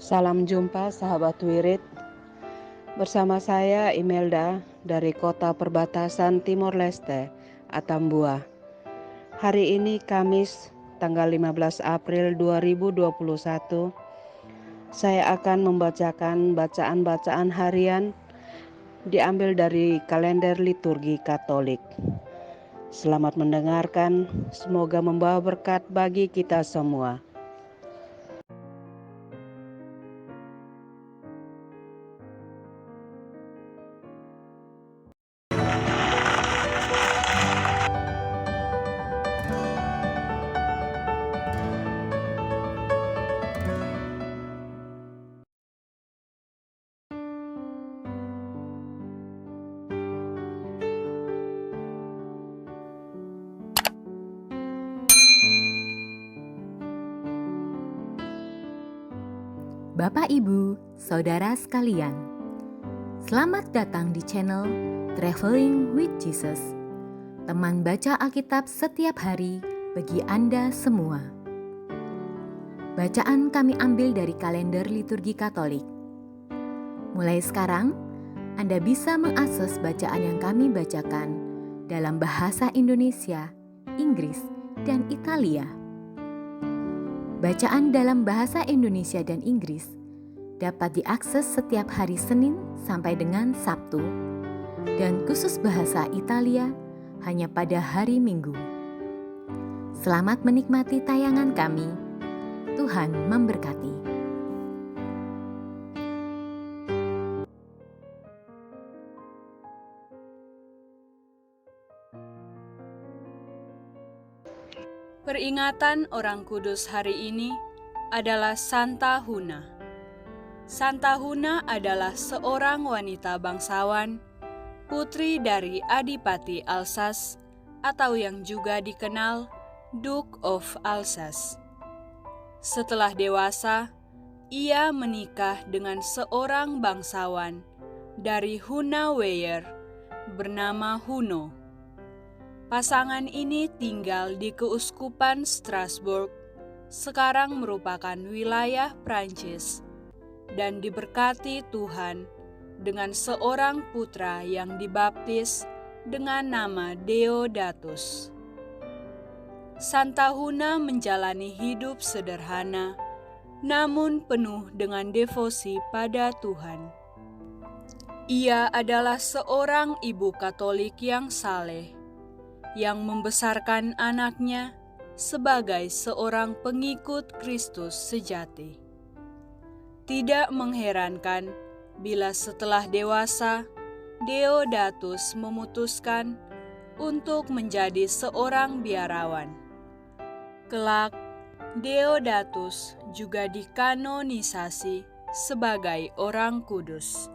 Salam jumpa sahabat Wirid. Bersama saya Imelda dari kota perbatasan Timor Leste, Atambua. Hari ini Kamis tanggal 15 April 2021. Saya akan membacakan bacaan-bacaan harian diambil dari kalender liturgi Katolik. Selamat mendengarkan, semoga membawa berkat bagi kita semua. Bapak, Ibu, Saudara sekalian, selamat datang di channel Traveling with Jesus, teman baca Alkitab setiap hari bagi Anda semua. Bacaan kami ambil dari kalender liturgi Katolik. Mulai sekarang, Anda bisa mengakses bacaan yang kami bacakan dalam bahasa Indonesia, Inggris, dan Italia. Bacaan dalam bahasa Indonesia dan Inggris dapat diakses setiap hari Senin sampai dengan Sabtu, dan khusus bahasa Italia hanya pada hari Minggu. Selamat menikmati tayangan kami. Tuhan memberkati. Peringatan Orang Kudus hari ini adalah Santa Huna. Santa Huna adalah seorang wanita bangsawan, putri dari Adipati Alsace atau yang juga dikenal Duke of Alsace. Setelah dewasa, ia menikah dengan seorang bangsawan dari Hunaweyer bernama Huno. Pasangan ini tinggal di Keuskupan Strasbourg, sekarang merupakan wilayah Prancis, dan diberkati Tuhan dengan seorang putra yang dibaptis dengan nama Deodatus. Santa Huna menjalani hidup sederhana, namun penuh dengan devosi pada Tuhan. Ia adalah seorang ibu Katolik yang saleh, yang membesarkan anaknya sebagai seorang pengikut Kristus sejati. Tidak mengherankan bila setelah dewasa, Deodatus memutuskan untuk menjadi seorang biarawan. Kelak, Deodatus juga dikanonisasi sebagai orang kudus.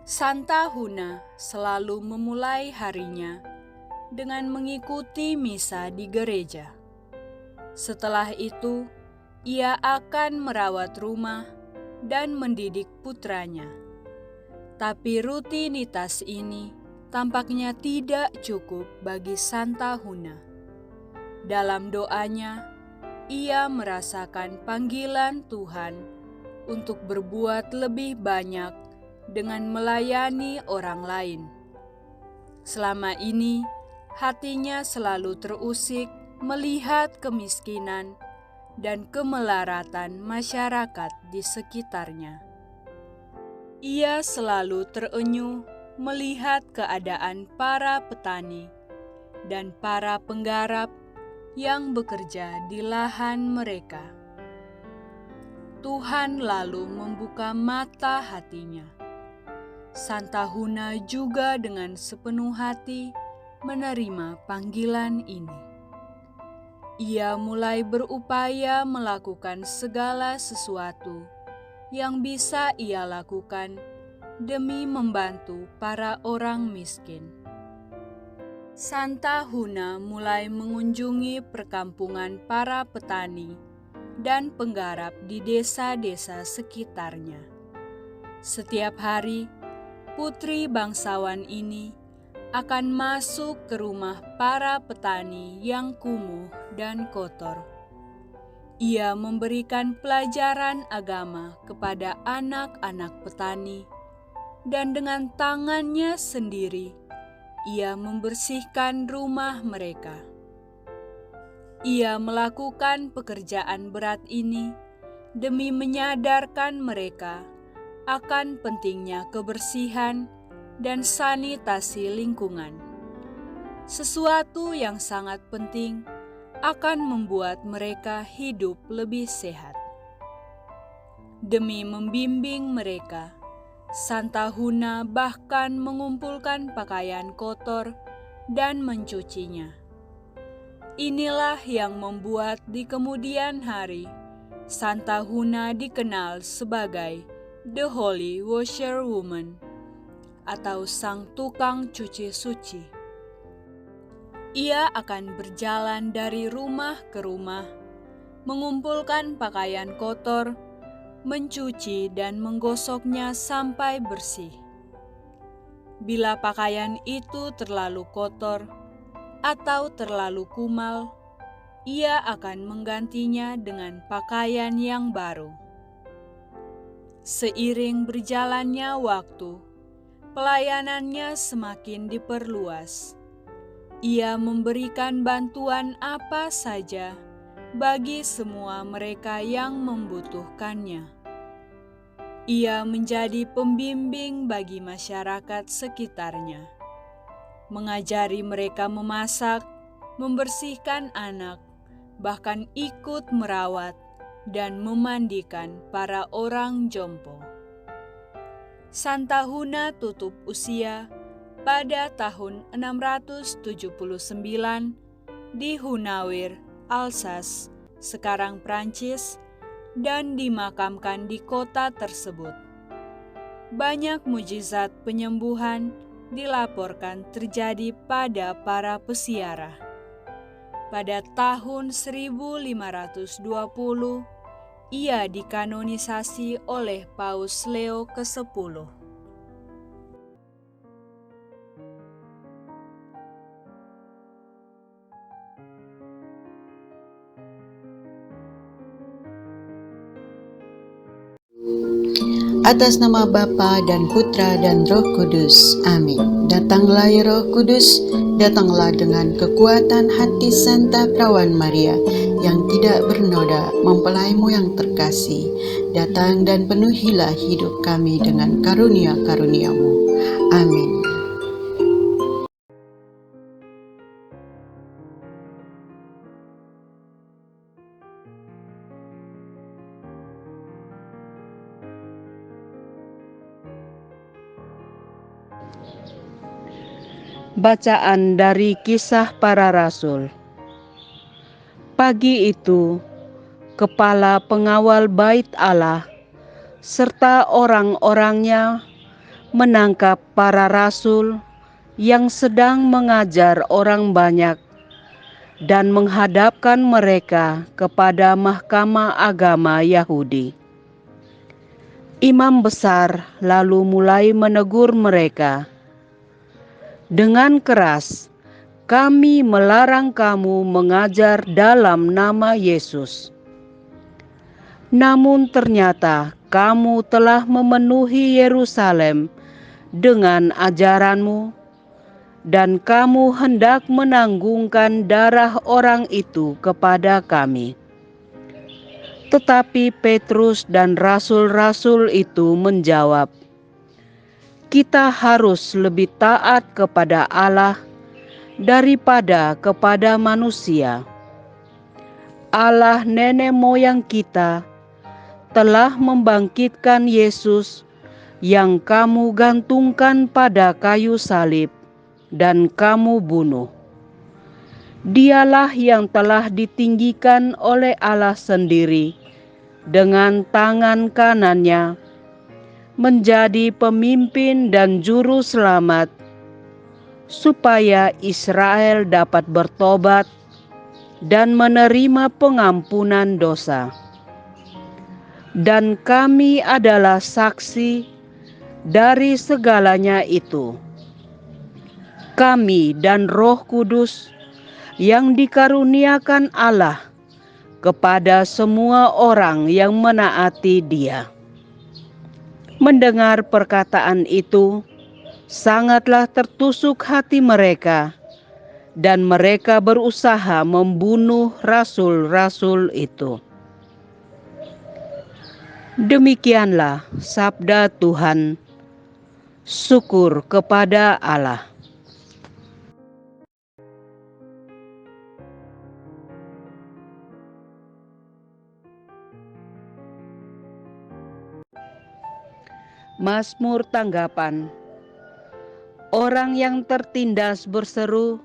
Santa Huna selalu memulai harinya dengan mengikuti misa di gereja. Setelah itu, ia akan merawat rumah dan mendidik putranya. Tapi rutinitas ini tampaknya tidak cukup bagi Santa Huna. Dalam doanya, ia merasakan panggilan Tuhan untuk berbuat lebih banyak dengan melayani orang lain. Selama ini, hatinya selalu terusik melihat kemiskinan dan kemelaratan masyarakat di sekitarnya. Ia selalu terenyuh melihat keadaan para petani dan para penggarap yang bekerja di lahan mereka. Tuhan lalu membuka mata hatinya. Santa Huna juga dengan sepenuh hati menerima panggilan ini. Ia mulai berupaya melakukan segala sesuatu yang bisa ia lakukan demi membantu para orang miskin. Santa Huna mulai mengunjungi perkampungan para petani dan penggarap di desa-desa sekitarnya. Setiap hari, putri bangsawan ini akan masuk ke rumah para petani yang kumuh dan kotor. Ia memberikan pelajaran agama kepada anak-anak petani, dan dengan tangannya sendiri ia membersihkan rumah mereka. Ia melakukan pekerjaan berat ini demi menyadarkan mereka akan pentingnya kebersihan dan sanitasi lingkungan, sesuatu yang sangat penting akan membuat mereka hidup lebih sehat. Demi membimbing mereka, Santa Huna bahkan mengumpulkan pakaian kotor dan mencucinya. Inilah yang membuat di kemudian hari Santa Huna dikenal sebagai The Holy Washer Woman atau Sang Tukang Cuci Suci. Ia akan berjalan dari rumah ke rumah, mengumpulkan pakaian kotor, mencuci dan menggosoknya sampai bersih. Bila pakaian itu terlalu kotor atau terlalu kumal, ia akan menggantinya dengan pakaian yang baru. Seiring berjalannya waktu, pelayanannya semakin diperluas. Ia memberikan bantuan apa saja bagi semua mereka yang membutuhkannya. Ia menjadi pembimbing bagi masyarakat sekitarnya, mengajari mereka memasak, membersihkan anak, bahkan ikut merawat dan memandikan para orang jompo. Santa Huna tutup usia pada tahun 679 di Hunawir, Alsace, sekarang Prancis, dan dimakamkan di kota tersebut. Banyak mujizat penyembuhan dilaporkan terjadi pada para pesiarah. Pada tahun 1520, ia dikanonisasi oleh Paus Leo ke-10. Atas nama Bapa dan Putra dan Roh Kudus. Amin. Datanglah ya Roh Kudus, datanglah dengan kekuatan hati Santa Perawan Maria yang tidak bernoda, mempelaimu yang terkasih. Datang dan penuhilah hidup kami dengan karunia-karuniamu. Amin. Bacaan dari Kisah Para Rasul. Pagi itu, kepala pengawal Bait Allah serta orang-orangnya menangkap para rasul yang sedang mengajar orang banyak dan menghadapkan mereka kepada Mahkamah Agama Yahudi. Imam besar lalu mulai menegur mereka. Dengan keras, kami melarang kamu mengajar dalam nama Yesus. Namun ternyata kamu telah memenuhi Yerusalem dengan ajaranmu, dan kamu hendak menanggungkan darah orang itu kepada kami. Tetapi Petrus dan rasul-rasul itu menjawab, kita harus lebih taat kepada Allah daripada kepada manusia. Allah nenek moyang kita telah membangkitkan Yesus yang kamu gantungkan pada kayu salib dan kamu bunuh. Dialah yang telah ditinggikan oleh Allah sendiri dengan tangan kanannya, menjadi pemimpin dan juru selamat, supaya Israel dapat bertobat dan menerima pengampunan dosa. Dan kami adalah saksi dari segalanya itu. Kami dan Roh Kudus yang dikaruniakan Allah kepada semua orang yang menaati Dia. Mendengar perkataan itu, sangatlah tertusuk hati mereka, dan mereka berusaha membunuh rasul-rasul itu. Demikianlah sabda Tuhan. Syukur kepada Allah. Mazmur tanggapan. Orang yang tertindas berseru,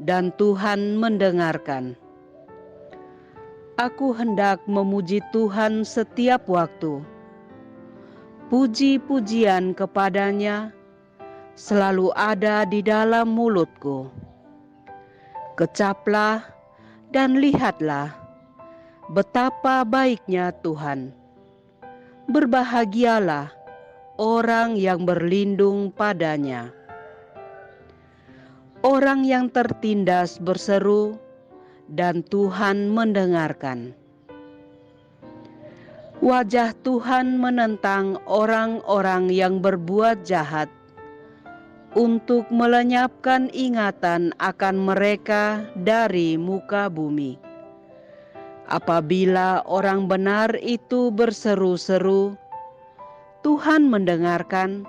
dan Tuhan mendengarkan. Aku hendak memuji Tuhan setiap waktu. Puji-pujian kepadanya selalu ada di dalam mulutku. Kecaplah dan lihatlah betapa baiknya Tuhan. Berbahagialah orang yang berlindung padanya. Orang yang tertindas berseru, dan Tuhan mendengarkan. Wajah Tuhan menentang orang-orang yang berbuat jahat, untuk melenyapkan ingatan akan mereka dari muka bumi. Apabila orang benar itu berseru-seru, Tuhan mendengarkan.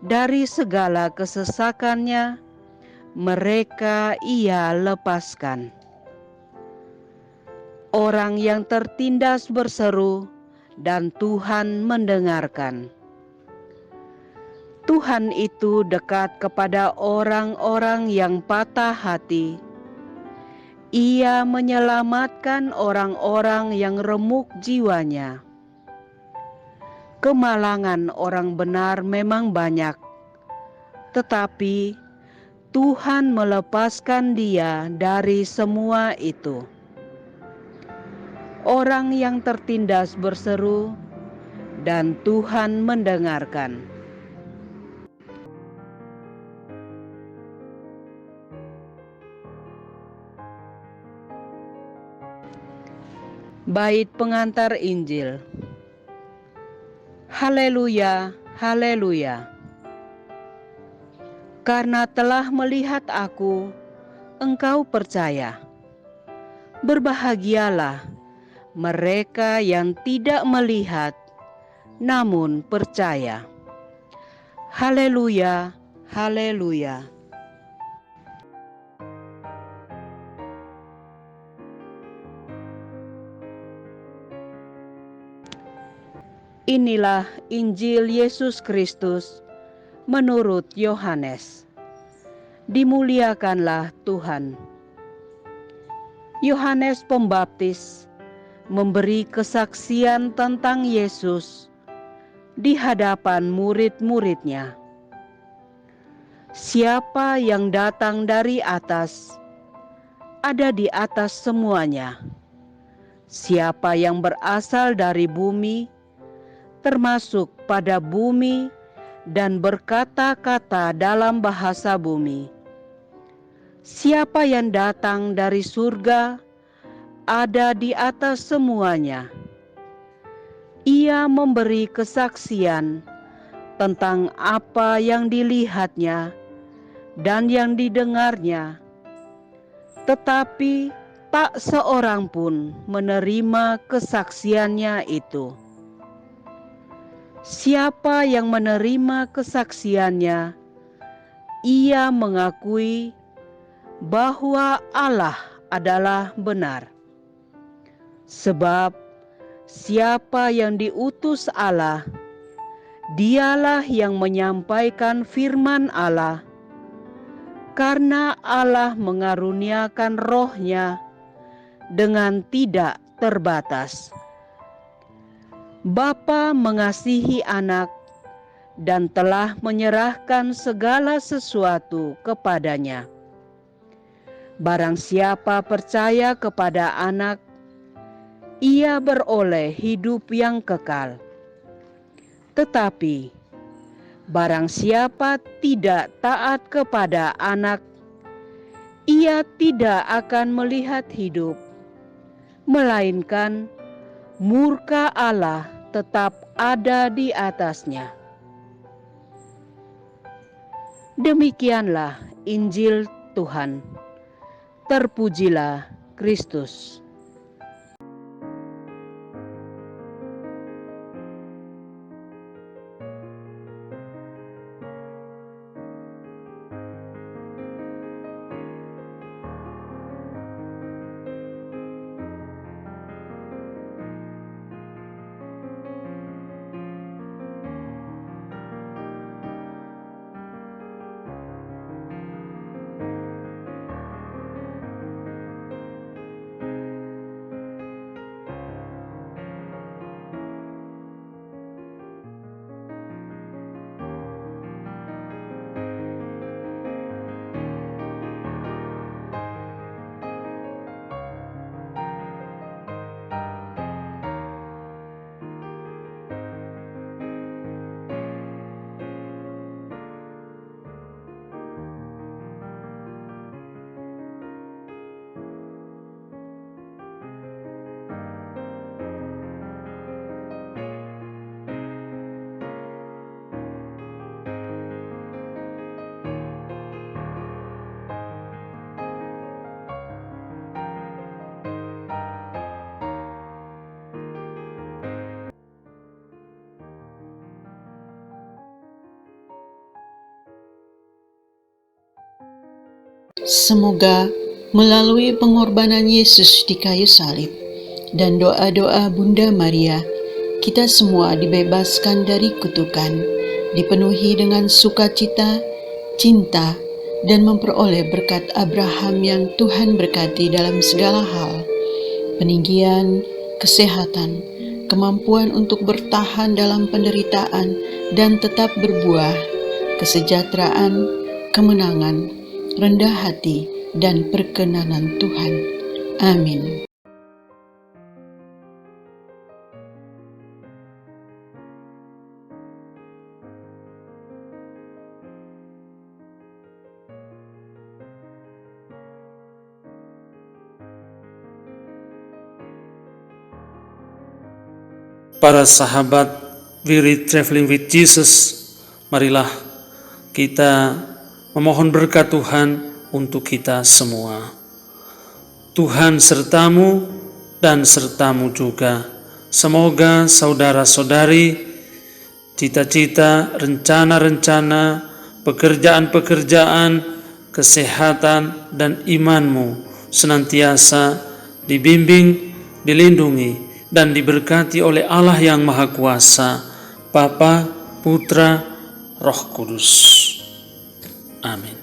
Dari segala kesesakannya, mereka Ia lepaskan. Orang yang tertindas berseru, dan Tuhan mendengarkan. Tuhan itu dekat kepada orang-orang yang patah hati. Ia menyelamatkan orang-orang yang remuk jiwanya. Kemalangan orang benar memang banyak, tetapi Tuhan melepaskan dia dari semua itu. Orang yang tertindas berseru, dan Tuhan mendengarkan. Bait pengantar Injil. Haleluya, haleluya. Karena telah melihat aku, engkau percaya. Berbahagialah mereka yang tidak melihat, namun percaya. Haleluya, haleluya. Inilah Injil Yesus Kristus menurut Yohanes. Dimuliakanlah Tuhan. Yohanes Pembaptis memberi kesaksian tentang Yesus di hadapan murid-muridnya. Siapa yang datang dari atas, ada di atas semuanya. Siapa yang berasal dari bumi, termasuk pada bumi dan berkata-kata dalam bahasa bumi. Siapa yang datang dari surga, ada di atas semuanya. Ia memberi kesaksian tentang apa yang dilihatnya dan yang didengarnya, tetapi tak seorang pun menerima kesaksiannya itu. Siapa yang menerima kesaksiannya, ia mengakui bahwa Allah adalah benar. Sebab siapa yang diutus Allah, dialah yang menyampaikan firman Allah, karena Allah mengaruniakan Roh-Nya dengan tidak terbatas. Bapa mengasihi Anak dan telah menyerahkan segala sesuatu kepadanya. Barang siapa percaya kepada Anak, ia beroleh hidup yang kekal. Tetapi barang siapa tidak taat kepada Anak, ia tidak akan melihat hidup, melainkan murka Allah tetap ada di atasnya. Demikianlah Injil Tuhan. Terpujilah Kristus. Semoga melalui pengorbanan Yesus di kayu salib dan doa-doa Bunda Maria, kita semua dibebaskan dari kutukan, dipenuhi dengan sukacita, cinta, dan memperoleh berkat Abraham yang Tuhan berkati dalam segala hal, peninggian, kesehatan, kemampuan untuk bertahan dalam penderitaan dan tetap berbuah, kesejahteraan, kemenangan, rendah hati, dan perkenanan Tuhan. Amin. Para sahabat We Read Traveling with Jesus, marilah kita memohon berkat Tuhan untuk kita semua. Tuhan sertamu dan sertamu juga. Semoga saudara-saudari, cita-cita, rencana-rencana, pekerjaan-pekerjaan, kesehatan, dan imanmu senantiasa dibimbing, dilindungi, dan diberkati oleh Allah yang Maha Kuasa, Bapa, Putra, Roh Kudus. Amin.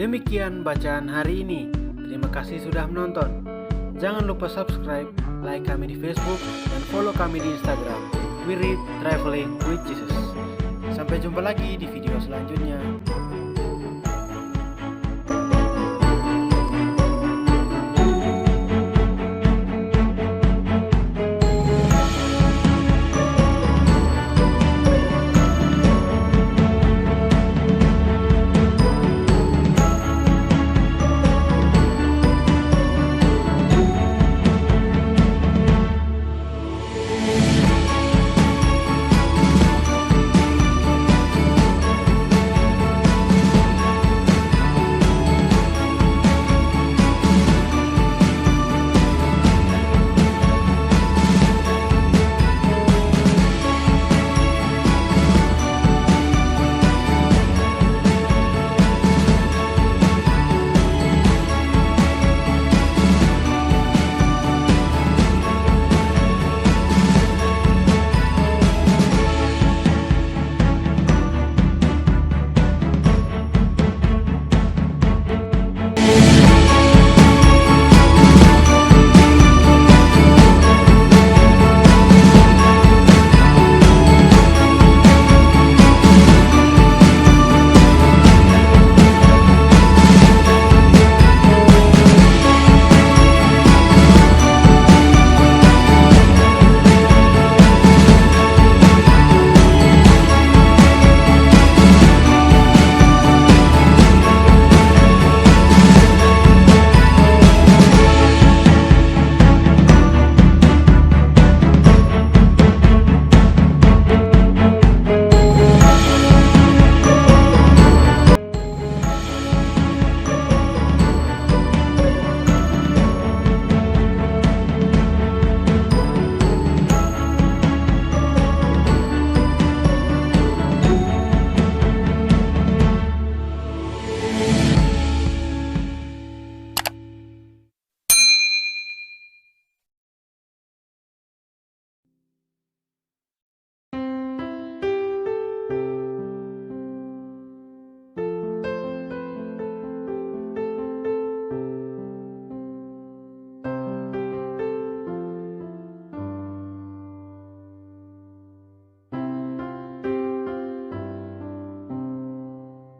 Demikian bacaan hari ini. Terima kasih sudah menonton. Jangan lupa subscribe, like kami di Facebook, dan follow kami di Instagram. We Read Traveling with Jesus. Sampai jumpa lagi di video selanjutnya.